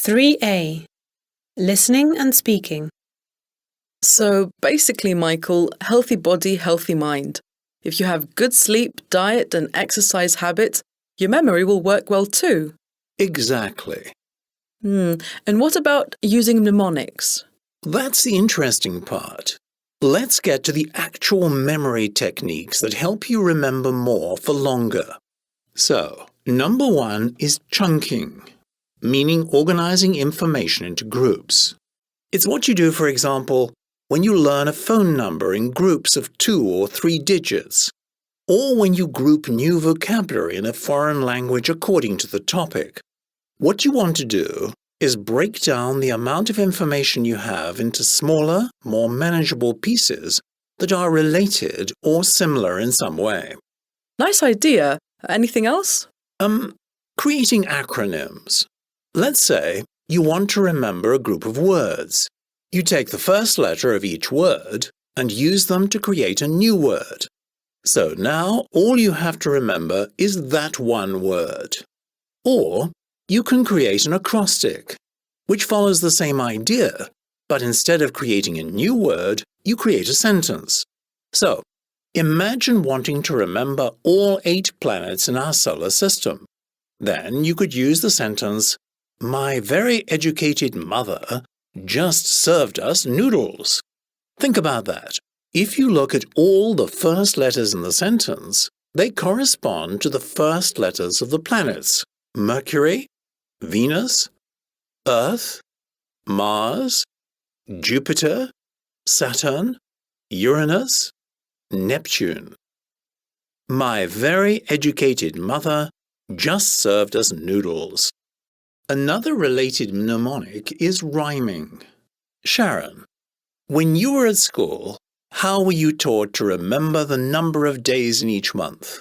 3A. Listening and speaking. So basically, Michael, healthy body, healthy mind. If you have good sleep, diet and exercise habits, your memory will work well too. Exactly. And what about using mnemonics? That's the interesting part. Let's get to the actual memory techniques that help you remember more for longer. So, number 1 is chunking, meaning organizing information into groups. It's what you do, for example, when you learn a phone number in groups of 2 or 3 digits, or when you group new vocabulary in a foreign language according to the topic. What you want to do is break down the amount of information you have into smaller, more manageable pieces that are related or similar in some way. Nice idea. Anything else? Creating acronyms. Let's say you want to remember a group of words. You take the first letter of each word and use them to create a new word. So now all you have to remember is that one word. Or you can create an acrostic, which follows the same idea, but instead of creating a new word, you create a sentence. So, imagine wanting to remember all 8 planets in our solar system. Then you could use the sentence, "My very educated mother just served us noodles." Think about that. If you look at all the first letters in the sentence, they correspond to the first letters of the planets: Mercury, Venus, Earth, Mars, Jupiter, Saturn, Uranus, Neptune. My very educated mother just served us noodles. Another related mnemonic is rhyming. Sharon, when you were at school, how were you taught to remember the number of days in each month?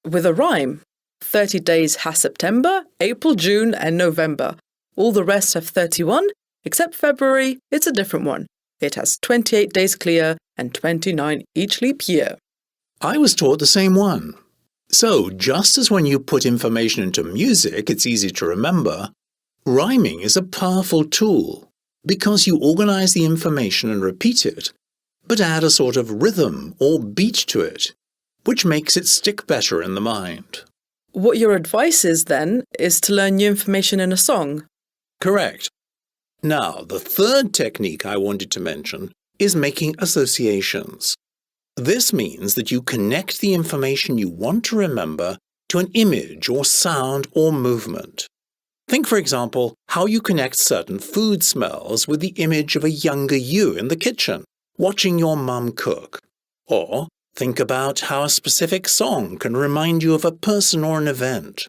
With a rhyme. 30 days has September, April, June and November. All the rest have 31, except February, it's a different one. It has 28 days clear and 29 each leap year. I was taught the same one. So, just as when you put information into music, it's easy to remember, rhyming is a powerful tool because you organize the information and repeat it, but add a sort of rhythm or beat to it, which makes it stick better in the mind. What your advice is then is to learn new information in a song. Correct. Now, the third technique I wanted to mention is making associations. This means that you connect the information you want to remember to an image or sound or movement. Think, for example, how you connect certain food smells with the image of a younger you in the kitchen, watching your mum cook. Or think about how a specific song can remind you of a person or an event.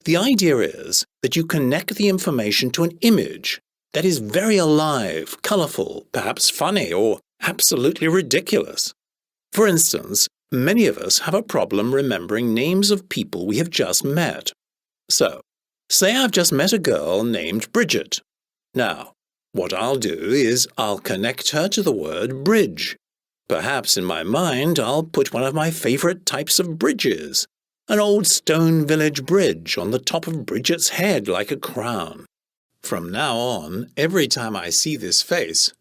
The idea is that you connect the information to an image that is very alive, colorful, perhaps funny, or absolutely ridiculous. For instance, many of us have a problem remembering names of people we have just met. So, say I've just met a girl named Bridget. Now, what I'll do is I'll connect her to the word bridge. Perhaps in my mind I'll put one of my favorite types of bridges, an old stone village bridge on the top of Bridget's head like a crown. From now on, every time I see this face,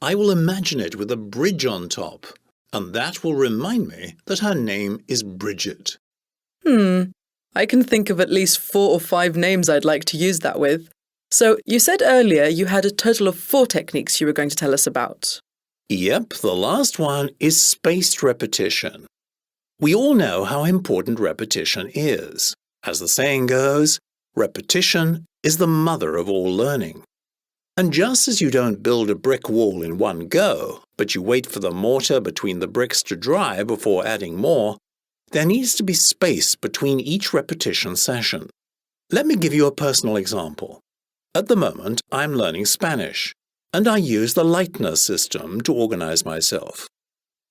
I will imagine it with a bridge on top, and that will remind me that her name is Bridget. I can think of at least 4 or 5 names I'd like to use that with. So you said earlier you had a total of 4 techniques you were going to tell us about. Yep, the last one is spaced repetition. We all know how important repetition is. As the saying goes, repetition is the mother of all learning. And just as you don't build a brick wall in one go, but you wait for the mortar between the bricks to dry before adding more, there needs to be space between each repetition session. Let me give you a personal example. At the moment, I'm learning Spanish, and I use the Leitner system to organize myself.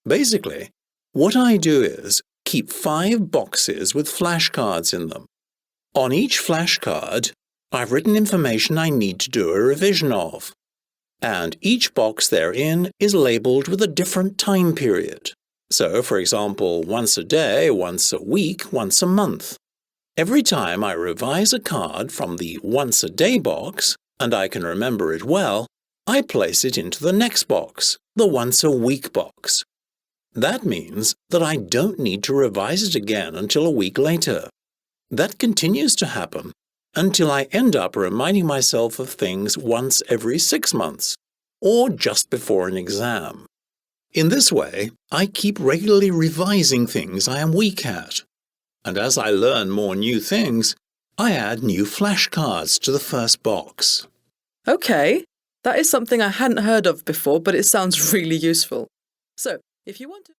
Basically, what I do is keep 5 boxes with flashcards in them. On each flashcard, I've written information I need to do a revision of, and each box therein is labeled with a different time period. So, for example, once a day, once a week, once a month. Every time I revise a card from the once a day box, and I can remember it well, I place it into the next box, the once-a-week box. That means that I don't need to revise it again until a week later. That continues to happen until I end up reminding myself of things once every 6 months, or just before an exam. In this way, I keep regularly revising things I am weak at. And as I learn more new things, I add new flashcards to the first box. OK, that is something I hadn't heard of before, but it sounds really useful. So, if you want to...